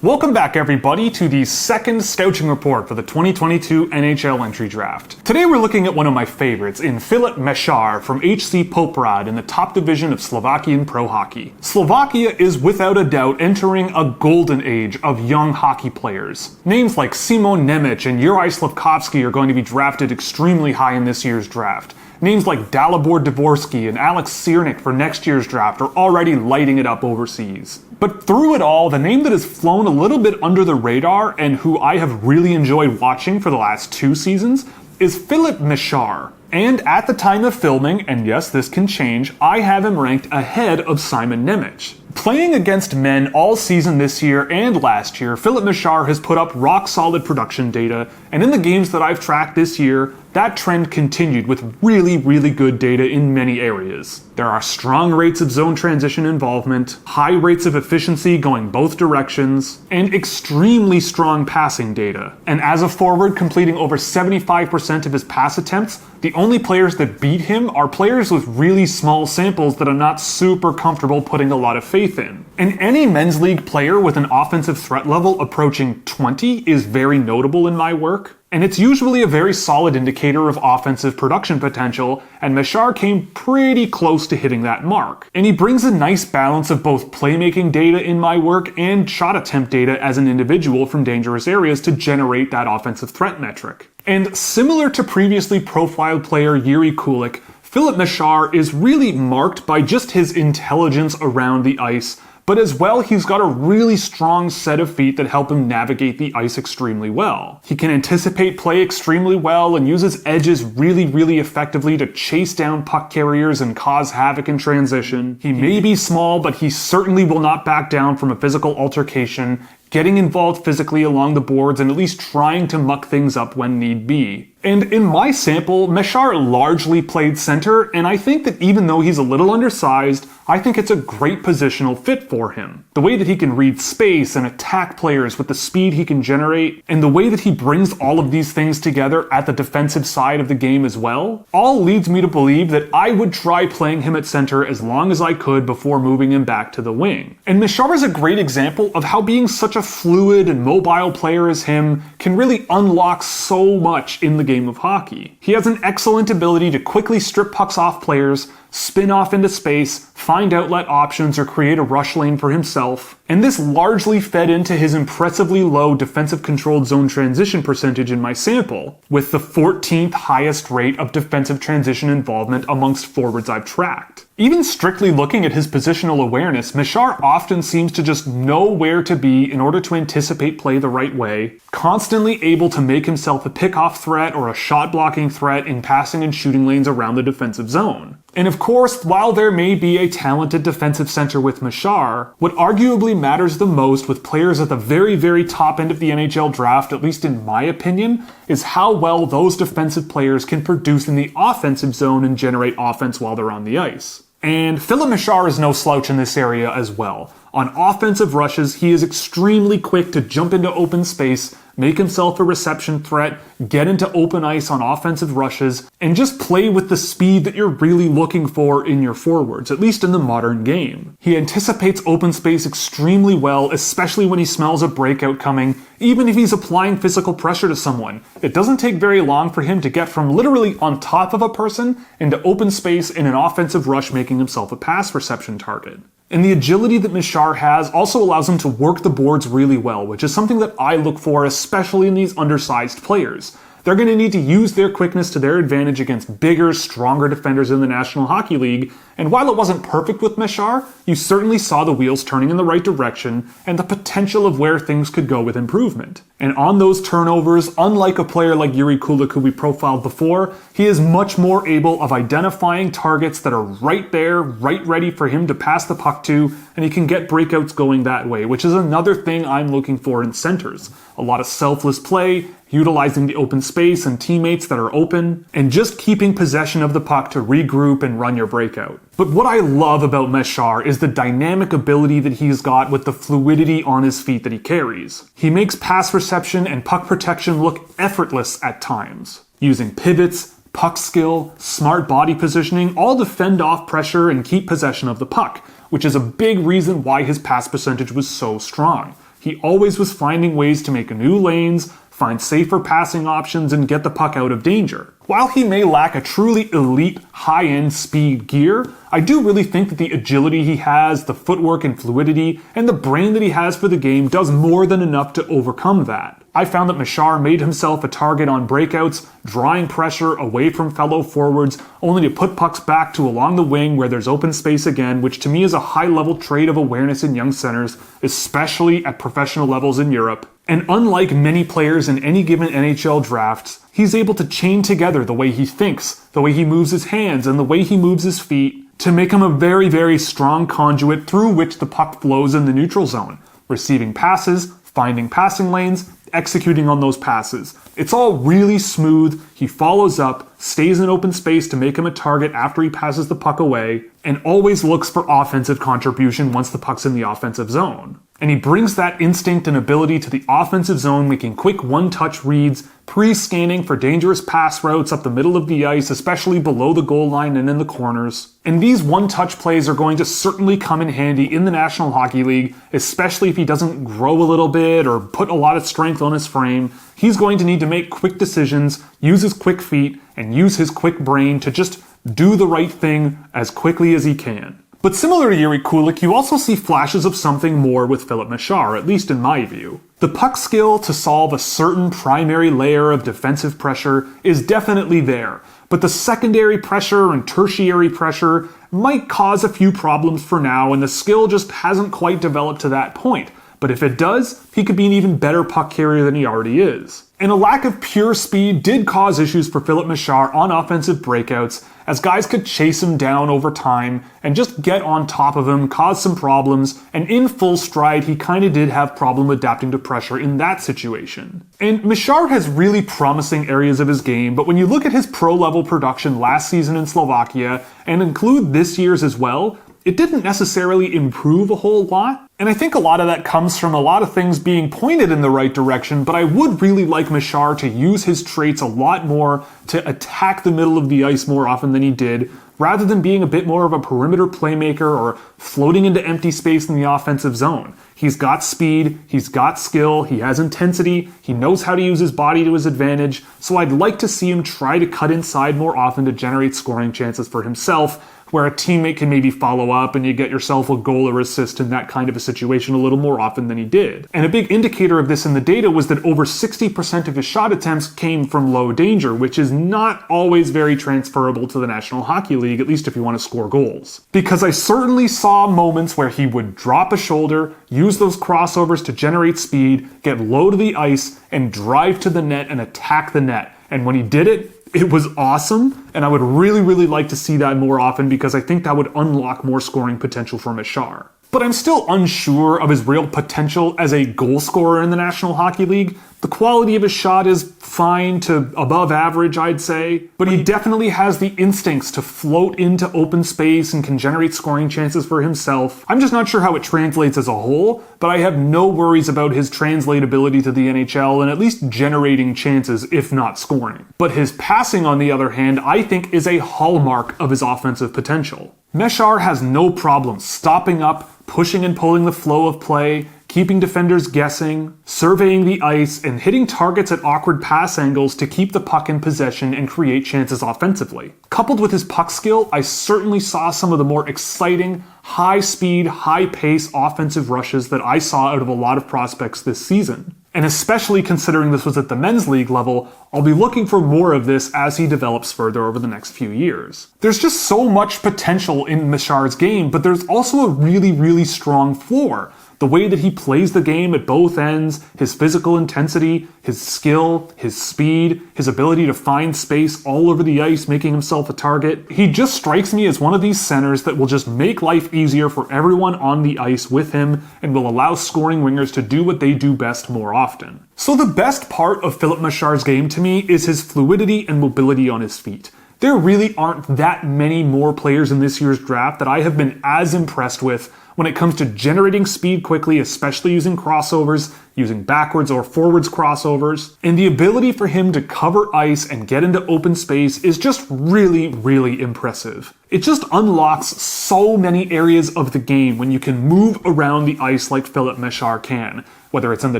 Welcome back, everybody, to the second Scouching Report for the 2022 NHL Entry Draft. Today we're looking at one of my favorites in Filip Mesar from HK Poprad in the top division of Slovakian pro hockey. Slovakia is without a doubt entering a golden age of young hockey players. Names like Simon Nemec and Juraj Slafkovský are going to be drafted extremely high in this year's draft. Names like Dalibor Dvorsky and Alex Ciernik for next year's draft are already lighting it up overseas. But through it all, the name that has flown a little bit under the radar and who I have really enjoyed watching for the last 2 seasons is Filip Mesar. And at the time of filming, and yes, this can change, I have him ranked ahead of Simon Nemec. Playing against men all season this year and last year, Filip Mesar has put up rock-solid production data, and in the games that I've tracked this year, that trend continued with really good data in many areas. There are strong rates of zone transition involvement, high rates of efficiency going both directions, and extremely strong passing data. And as a forward completing over 75% of his pass attempts, the only players that beat him are players with really small samples that I'm not super comfortable putting a lot of faith in. And any men's league player with an offensive threat level approaching 20 is very notable in my work. And it's usually a very solid indicator of offensive production potential, and Mesar came pretty close to hitting that mark. And he brings a nice balance of both playmaking data in my work and shot attempt data as an individual from dangerous areas to generate that offensive threat metric. And similar to previously profiled player Jiri Kulich, Filip Mesar is really marked by just his intelligence around the ice, but as well, he's got a really strong set of feet that help him navigate the ice extremely well. He can anticipate play extremely well and uses edges really effectively to chase down puck carriers and cause havoc in transition. He may be small, but he certainly will not back down from a physical altercation, getting involved physically along the boards and at least trying to muck things up when need be. And in my sample, Mesar largely played center, and I think that even though he's a little undersized, I think it's a great positional fit for him. The way that he can read space and attack players with the speed he can generate, and the way that he brings all of these things together at the defensive side of the game as well, all leads me to believe that I would try playing him at center as long as I could before moving him back to the wing. And Mesar is a great example of how being such a fluid and mobile player as him can really unlock so much in the game of hockey. He has an excellent ability to quickly strip pucks off players, spin off into space, find outlet options, or create a rush lane for himself. And this largely fed into his impressively low defensive controlled zone transition percentage in my sample, with the 14th highest rate of defensive transition involvement amongst forwards I've tracked. Even strictly looking at his positional awareness, Mesar often seems to just know where to be in order to anticipate play the right way, constantly able to make himself a pickoff threat or a shot blocking threat in passing and shooting lanes around the defensive zone. And of course, while there may be a talented defensive center with Mesar, what arguably matters the most with players at the very top end of the NHL draft, at least in my opinion, is how well those defensive players can produce in the offensive zone and generate offense while they're on the ice. And Filip Mesar is no slouch in this area as well. On offensive rushes, he is extremely quick to jump into open space, make himself a reception threat, get into open ice on offensive rushes, and just play with the speed that you're really looking for in your forwards, at least in the modern game. He anticipates open space extremely well, especially when he smells a breakout coming, even if he's applying physical pressure to someone. It doesn't take very long for him to get from literally on top of a person into open space in an offensive rush, making himself a pass reception target. And the agility that Mesar has also allows him to work the boards really well, which is something that I look for, especially in these undersized players. They're going to need to use their quickness to their advantage against bigger, stronger defenders in the National Hockey League, and while it wasn't perfect with Mesar, you certainly saw the wheels turning in the right direction and the potential of where things could go with improvement. And on those turnovers, unlike a player like Jiri Kulich who we profiled before, he is much more able of identifying targets that are right there, right ready for him to pass the puck to, and he can get breakouts going that way, which is another thing I'm looking for in centers. A lot of selfless play, utilizing the open space and teammates that are open, and just keeping possession of the puck to regroup and run your breakout. But what I love about Mesar is the dynamic ability that he's got with the fluidity on his feet that he carries. He makes pass reception and puck protection look effortless at times, using pivots, puck skill, smart body positioning, all to fend off pressure and keep possession of the puck, which is a big reason why his pass percentage was so strong. He always was finding ways to make new lanes, find safer passing options, and get the puck out of danger. While he may lack a truly elite high-end speed gear, I do really think that the agility he has, the footwork and fluidity, and the brain that he has for the game does more than enough to overcome that. I found that Mesar made himself a target on breakouts, drawing pressure away from fellow forwards, only to put pucks back to along the wing where there's open space again, which to me is a high-level trait of awareness in young centers, especially at professional levels in Europe. And unlike many players in any given NHL draft, he's able to chain together the way he thinks, the way he moves his hands, and the way he moves his feet to make him a very, very strong conduit through which the puck flows in the neutral zone, receiving passes, finding passing lanes, executing on those passes. It's all really smooth. He follows up, stays in open space to make him a target after he passes the puck away, and always looks for offensive contribution once the puck's in the offensive zone. And he brings that instinct and ability to the offensive zone, making quick one-touch reads, pre-scanning for dangerous pass routes up the middle of the ice, especially below the goal line and in the corners. And these one-touch plays are going to certainly come in handy in the National Hockey League, especially if he doesn't grow a little bit or put a lot of strength on his frame. He's going to need to make quick decisions, use his quick feet, and use his quick brain to just do the right thing as quickly as he can. But similar to Yuri Kulik, you also see flashes of something more with Filip Mesar, at least in my view. The puck skill to solve a certain primary layer of defensive pressure is definitely there, but the secondary pressure and tertiary pressure might cause a few problems for now, and the skill just hasn't quite developed to that point. But if it does, he could be an even better puck carrier than he already is. And a lack of pure speed did cause issues for Filip Mesar on offensive breakouts, as guys could chase him down over time and just get on top of him, cause some problems, and in full stride he kinda did have problem adapting to pressure in that situation. And Mesar has really promising areas of his game, but when you look at his pro-level production last season in Slovakia, and include this year's as well, it didn't necessarily improve a whole lot. And I think a lot of that comes from a lot of things being pointed in the right direction, but I would really like Mesar to use his traits a lot more to attack the middle of the ice more often than he did, rather than being a bit more of a perimeter playmaker or floating into empty space in the offensive zone. He's got speed, he's got skill, he has intensity, he knows how to use his body to his advantage, so I'd like to see him try to cut inside more often to generate scoring chances for himself, where a teammate can maybe follow up and you get yourself a goal or assist in that kind of a situation a little more often than he did. And a big indicator of this in the data was that over 60% of his shot attempts came from low danger, which is not always very transferable to the National Hockey League, at least if you want to score goals. Because I certainly saw moments where he would drop a shoulder, use those crossovers to generate speed, get low to the ice, and drive to the net and attack the net. And when he did it, it was awesome, and I would really, really like to see that more often because I think that would unlock more scoring potential for Mesar. But I'm still unsure of his real potential as a goal scorer in the National Hockey League. The quality of his shot is fine to above average, I'd say, but he definitely has the instincts to float into open space and can generate scoring chances for himself. I'm just not sure how it translates as a whole, but I have no worries about his translatability to the NHL and at least generating chances, if not scoring. But his passing, on the other hand, I think is a hallmark of his offensive potential. Mesar has no problem stopping up, pushing and pulling the flow of play, keeping defenders guessing, surveying the ice, and hitting targets at awkward pass angles to keep the puck in possession and create chances offensively. Coupled with his puck skill, I certainly saw some of the more exciting, high-speed, high-pace offensive rushes that I saw out of a lot of prospects this season. And especially considering this was at the men's league level, I'll be looking for more of this as he develops further over the next few years. There's just so much potential in Mesar's game, but there's also a really, really strong floor. The way that he plays the game at both ends, his physical intensity, his skill, his speed, his ability to find space all over the ice, making himself a target. He just strikes me as one of these centers that will just make life easier for everyone on the ice with him and will allow scoring wingers to do what they do best more often. So the best part of Filip Mesar's game to me is his fluidity and mobility on his feet. There really aren't that many more players in this year's draft that I have been as impressed with when it comes to generating speed quickly, especially using crossovers, using backwards or forwards crossovers. And the ability for him to cover ice and get into open space is just really, really impressive. It just unlocks so many areas of the game when you can move around the ice like Filip Mesar can. Whether it's in the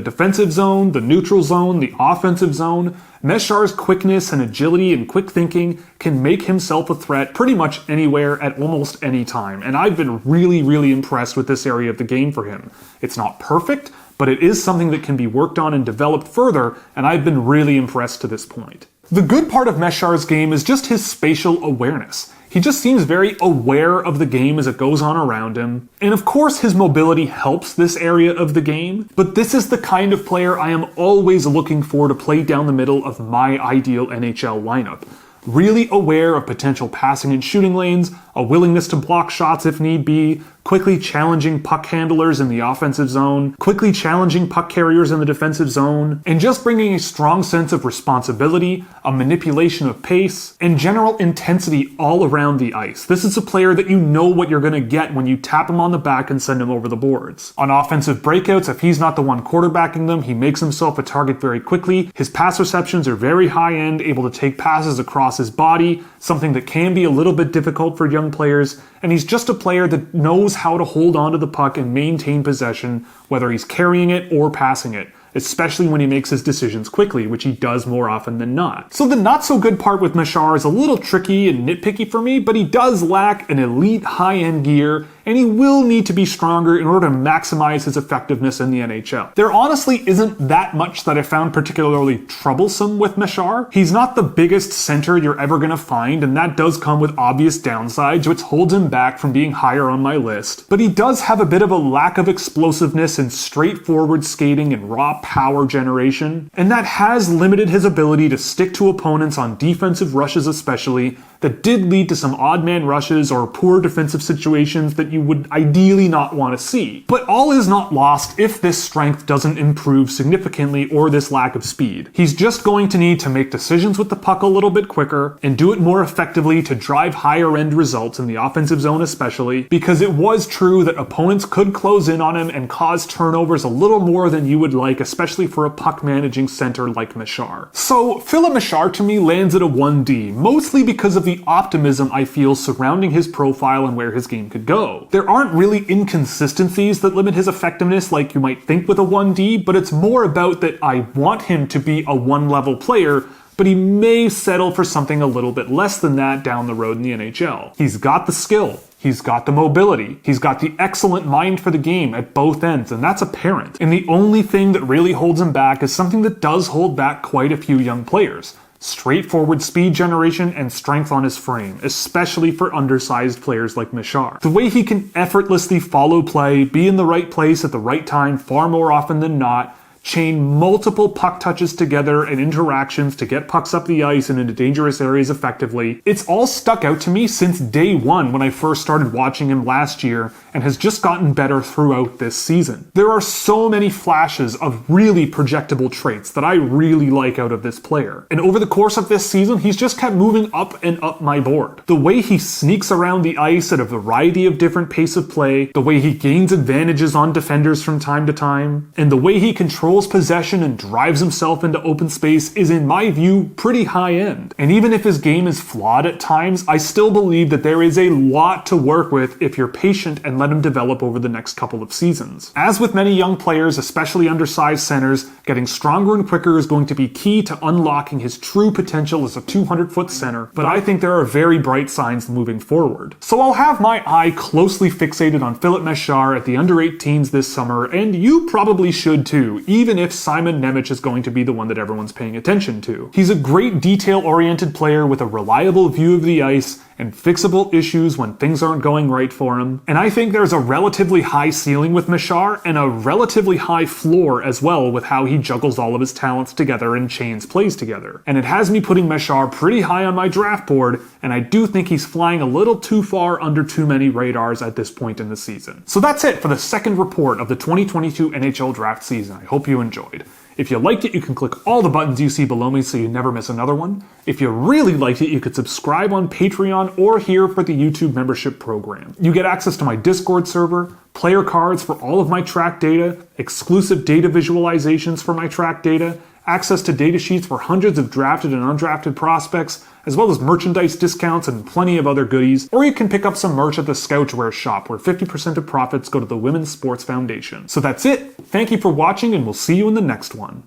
defensive zone, the neutral zone, the offensive zone, Mesar's quickness and agility and quick thinking can make himself a threat pretty much anywhere at almost any time, and I've been really impressed with this area of the game for him. It's not perfect, but it is something that can be worked on and developed further, and I've been really impressed to this point. The good part of Mesar's game is just his spatial awareness. He just seems very aware of the game as it goes on around him. And of course his mobility helps this area of the game, but this is the kind of player I am always looking for to play down the middle of my ideal NHL lineup. Really aware of potential passing and shooting lanes, a willingness to block shots if need be, quickly challenging puck handlers in the offensive zone, quickly challenging puck carriers in the defensive zone, and just bringing a strong sense of responsibility, a manipulation of pace, and general intensity all around the ice. This is a player that you know what you're going to get when you tap him on the back and send him over the boards. On offensive breakouts, if he's not the one quarterbacking them, he makes himself a target very quickly. His pass receptions are very high end, able to take passes across his body, something that can be a little bit difficult for young players, and he's just a player that knows how to hold onto the puck and maintain possession, whether he's carrying it or passing it, especially when he makes his decisions quickly, which he does more often than not. So the not so good part with Mesar is a little tricky and nitpicky for me, but he does lack an elite high-end gear, and he will need to be stronger in order to maximize his effectiveness in the NHL. There honestly isn't that much that I found particularly troublesome with Mesar. He's not the biggest center you're ever going to find, and that does come with obvious downsides, which holds him back from being higher on my list. But he does have a bit of a lack of explosiveness and straightforward skating and raw power generation, and that has limited his ability to stick to opponents on defensive rushes especially, that did lead to some odd man rushes or poor defensive situations that you would ideally not want to see. But all is not lost if this strength doesn't improve significantly or this lack of speed. He's just going to need to make decisions with the puck a little bit quicker and do it more effectively to drive higher end results in the offensive zone especially, because it was true that opponents could close in on him and cause turnovers a little more than you would like, especially for a puck managing center like Mesar. So Filip Mesar to me lands at a 1D, mostly because of the optimism I feel surrounding his profile and where his game could go. There aren't really inconsistencies that limit his effectiveness like you might think with a 1D, but it's more about that I want him to be a one-level player, but he may settle for something a little bit less than that down the road in the NHL. He's got the skill. He's got the mobility. He's got the excellent mind for the game at both ends, and that's apparent. And the only thing that really holds him back is something that does hold back quite a few young players. Straightforward speed generation and strength on his frame, especially for undersized players like Mesar. The way he can effortlessly follow play, be in the right place at the right time far more often than not, chain multiple puck touches together and interactions to get pucks up the ice and into dangerous areas effectively. It's all stuck out to me since day one when I first started watching him last year, and has just gotten better throughout this season. There are so many flashes of really projectable traits that I really like out of this player. And over the course of this season, he's just kept moving up and up my board. The way he sneaks around the ice at a variety of different pace of play, the way he gains advantages on defenders from time to time, and the way he controls possession and drives himself into open space is, in my view, pretty high end. And even if his game is flawed at times, I still believe that there is a lot to work with if you're patient and let him develop over the next couple of seasons. As with many young players, especially undersized centers, getting stronger and quicker is going to be key to unlocking his true potential as a 200-foot center, but I think there are very bright signs moving forward. So I'll have my eye closely fixated on Filip Mesar at the under-18s this summer, and you probably should too, even if Simon Nemec is going to be the one that everyone's paying attention to. He's a great detail-oriented player with a reliable view of the ice and fixable issues when things aren't going right for him. And I think there's a relatively high ceiling with Mesar and a relatively high floor as well with how he juggles all of his talents together and chains plays together. And it has me putting Mesar pretty high on my draft board, and I do think he's flying a little too far under too many radars at this point in the season. So that's it for the second report of the 2022 NHL Draft season. I hope you enjoyed. If you liked it, you can click all the buttons you see below me so you never miss another one. If you really liked it, you could subscribe on Patreon or here for the YouTube membership program. You get access to my Discord server, player cards for all of my track data, exclusive data visualizations for my track data, access to data sheets for hundreds of drafted and undrafted prospects, as well as merchandise discounts and plenty of other goodies. Or you can pick up some merch at the Scouchwear shop, where 50% of profits go to the Women's Sports Foundation. So that's it. Thank you for watching, and we'll see you in the next one.